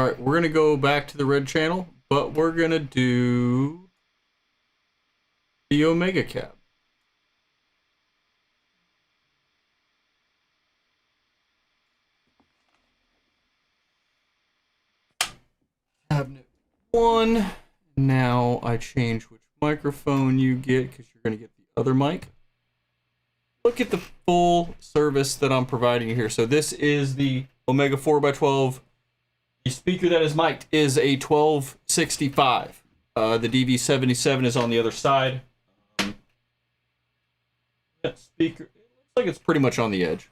All right, we're gonna go back to the red channel, but we're gonna do the Omega cab. Cabinet 1. Now I change which microphone you get because you're going to get the other mic. Look at the full service that I'm providing you here. So this is the Omega 4x12. The speaker that is mic'd is a 1265. The DV77 is on the other side. That speaker, it looks like it's pretty much on the edge.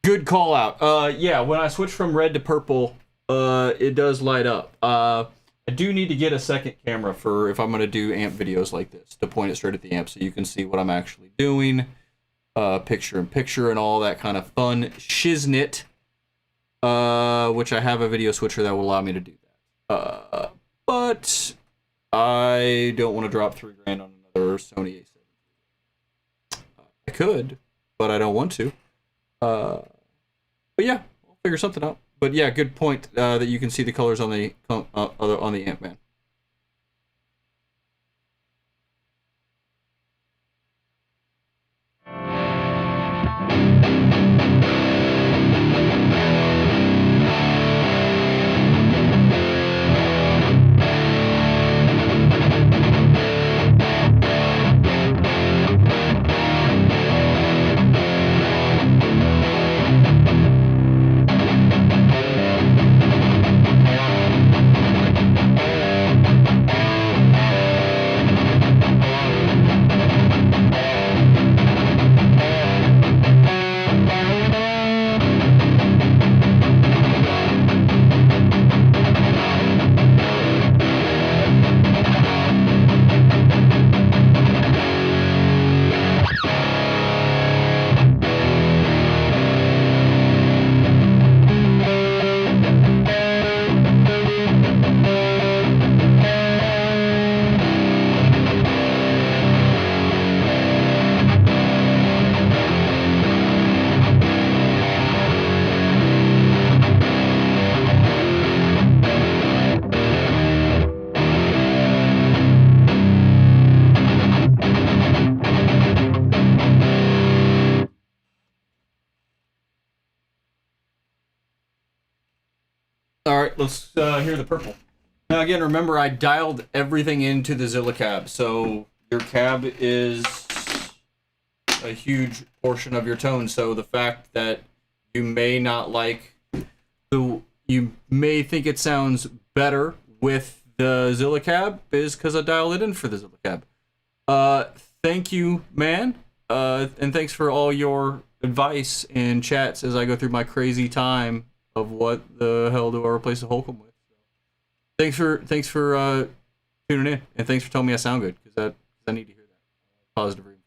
Good call out. Yeah, when I switch from red to purple, it does light up. I do need to get a second camera for if I'm going to do amp videos like this to point it straight at the amp so you can see what I'm actually doing. Picture in picture and all that kind of fun shiznit. Which I have a video switcher that will allow me to do that. But I don't want to drop $3,000 on another Sony A7. I could, but I don't want to. But yeah, we'll figure something out. But yeah, good point that you can see the colors on the amp man. All right, let's hear the purple. Now again, remember I dialed everything into the Zilla cab, so your cab is a huge portion of your tone. So the fact that you may not like you may think it sounds better with the Zilla cab is because I dialed it in for the Zilla cab. Thank you, man, and thanks for all your advice and chats as I go through my crazy time of what the hell do I replace the Holcomb with. So, thanks for tuning in, and thanks for telling me I sound good, because I need to hear that positive reinforcement.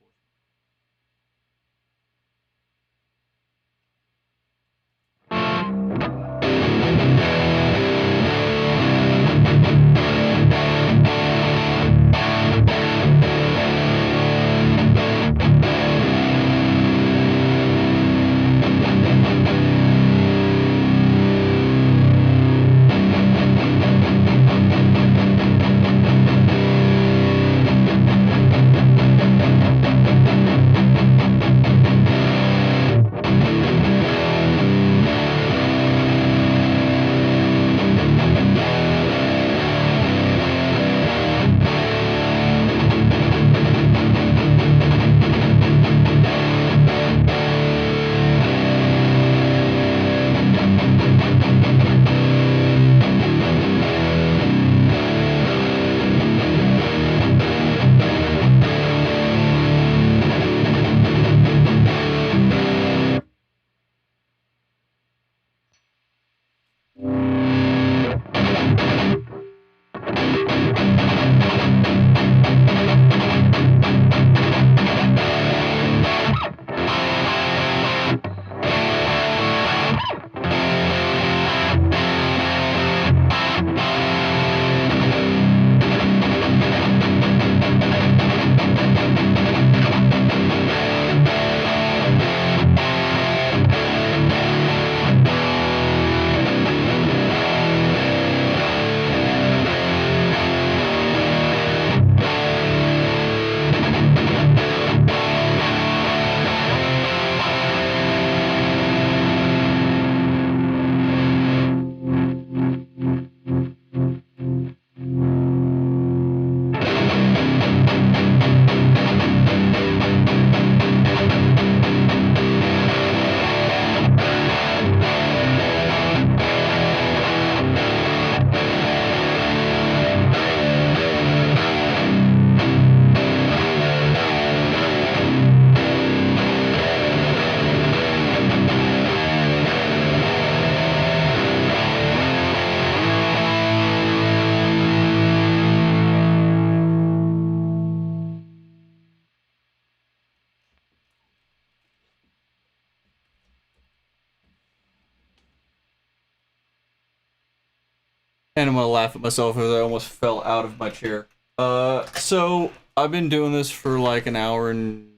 And I'm gonna laugh at myself as I almost fell out of my chair. So I've been doing this for like an hour and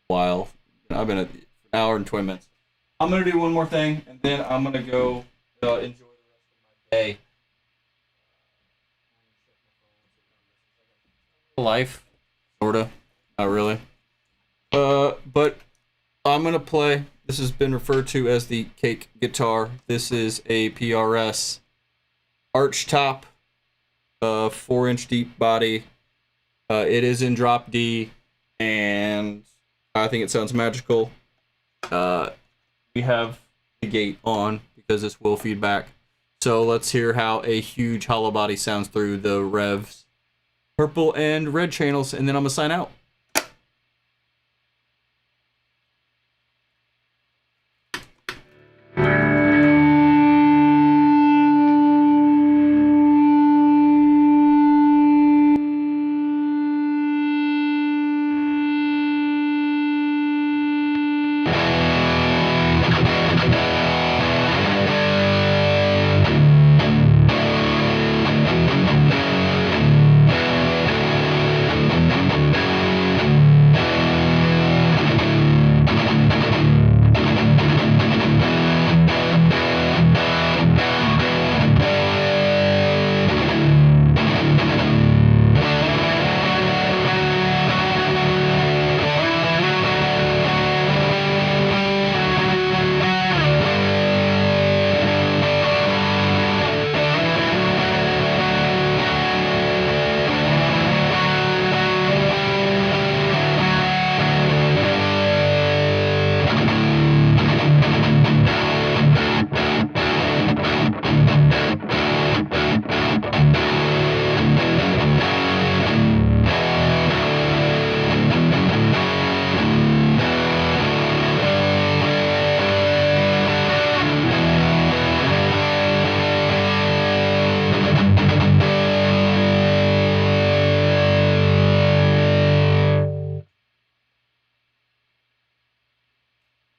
a while. I've been at an hour and 20 minutes. I'm gonna do one more thing, and then I'm gonna go enjoy the rest of my day. Life, sorta, not really. But I'm gonna play. This has been referred to as the cake guitar. This is a PRS arch top, 4-inch deep body. It is in drop D, and I think it sounds magical. We have the gate on because this will feedback. So let's hear how a huge hollow body sounds through the Revv's purple and red channels, and then I'm gonna sign out.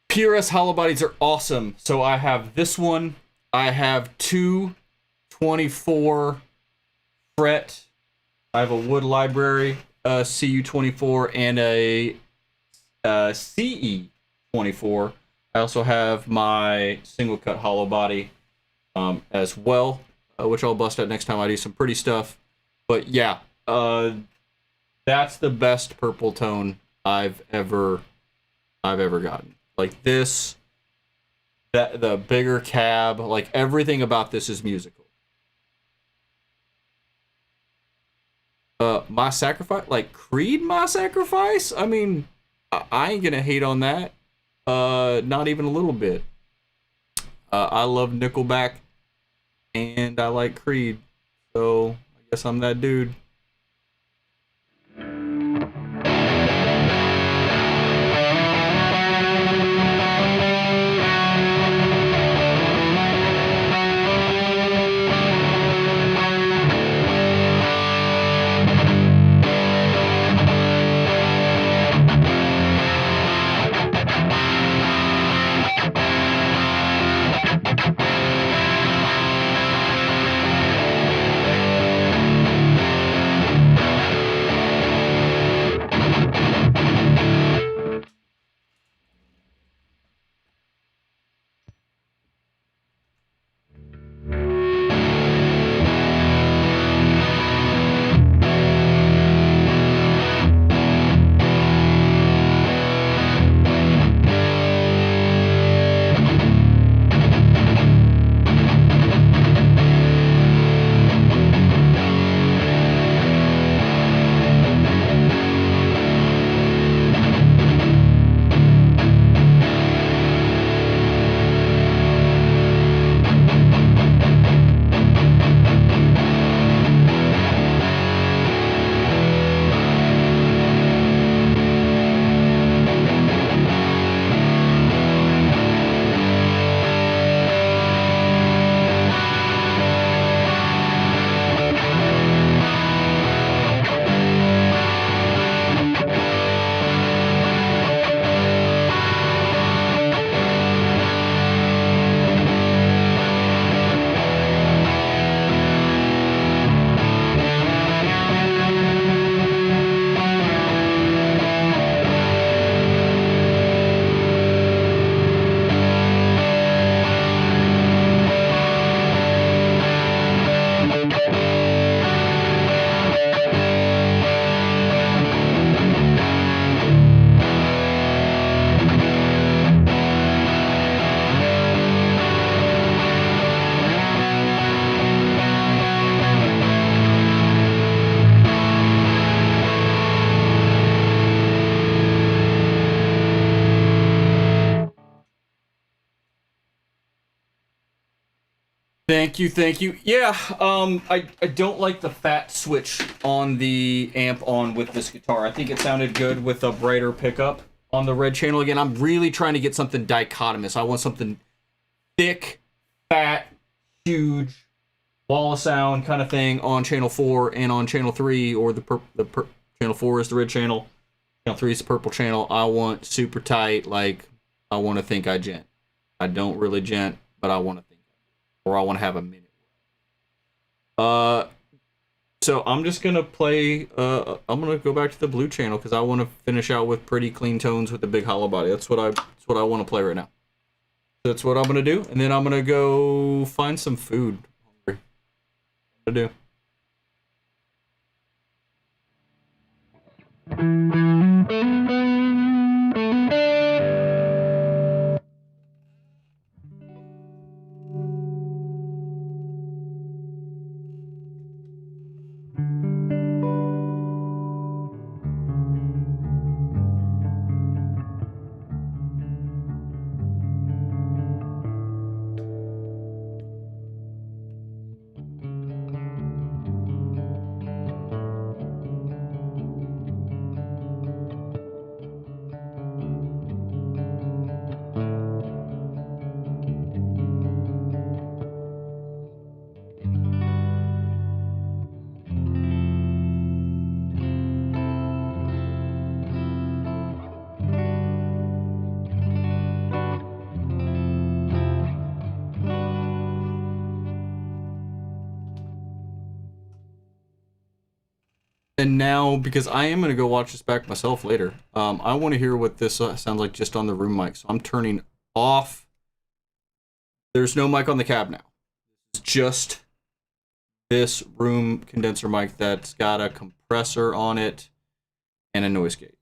PRS hollow bodies are awesome. So I have this one. I have two 24 fret. I have a wood library CU24 and a CE24. I also have my single cut hollow body as well, which I'll bust out next time I do some pretty stuff. But yeah, that's the best purple tone I've ever gotten. Like this, that the bigger cab, like everything about this is musical. My Sacrifice, like Creed, My Sacrifice. I mean, I ain't gonna hate on that. Not even a little bit. I love Nickelback, and I like Creed, so I guess I'm that dude. Thank you, thank you. Yeah, I don't like the fat switch on the amp on with this guitar. I think it sounded good with a brighter pickup on the red channel. Again, I'm really trying to get something dichotomous. I want something thick, fat, huge, wall of sound kind of thing on channel 4 and on channel 3, or channel 4 is the red channel, channel 3 is the purple channel. I want super tight, like I want to think I gent. I don't really gent, but I want to think, or I want to have a minute. So I'm just gonna play. I'm gonna go back to the blue channel because I want to finish out with pretty clean tones with the big hollow body. That's what I want to play right now. That's what I'm gonna do, and then I'm gonna go find some food. I'm hungry. And now, because I am going to go watch this back myself later, I want to hear what this sounds like just on the room mic. So I'm turning off. There's no mic on the cab now. It's just this room condenser mic that's got a compressor on it and a noise gate.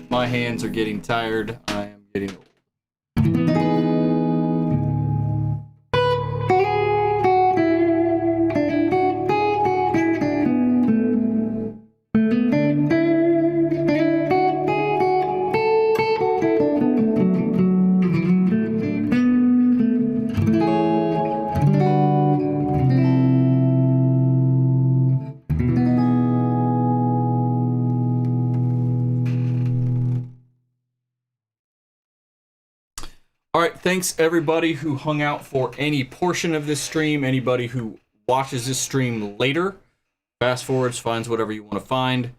My hands are getting tired. I am getting old. All right, thanks everybody who hung out for any portion of this stream, anybody who watches this stream later, fast forwards, finds whatever you want to find.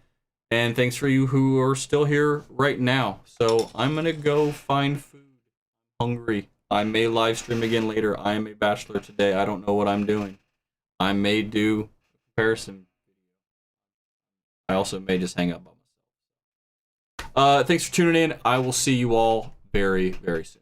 And thanks for you who are still here right now. So I'm going to go find food. I'm hungry. I may live stream again later. I am a bachelor today. I don't know what I'm doing. I may do a comparison. I also may just hang up by myself. Thanks for tuning in. I will see you all very, very soon.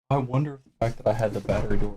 I wonder if the fact that I had the battery door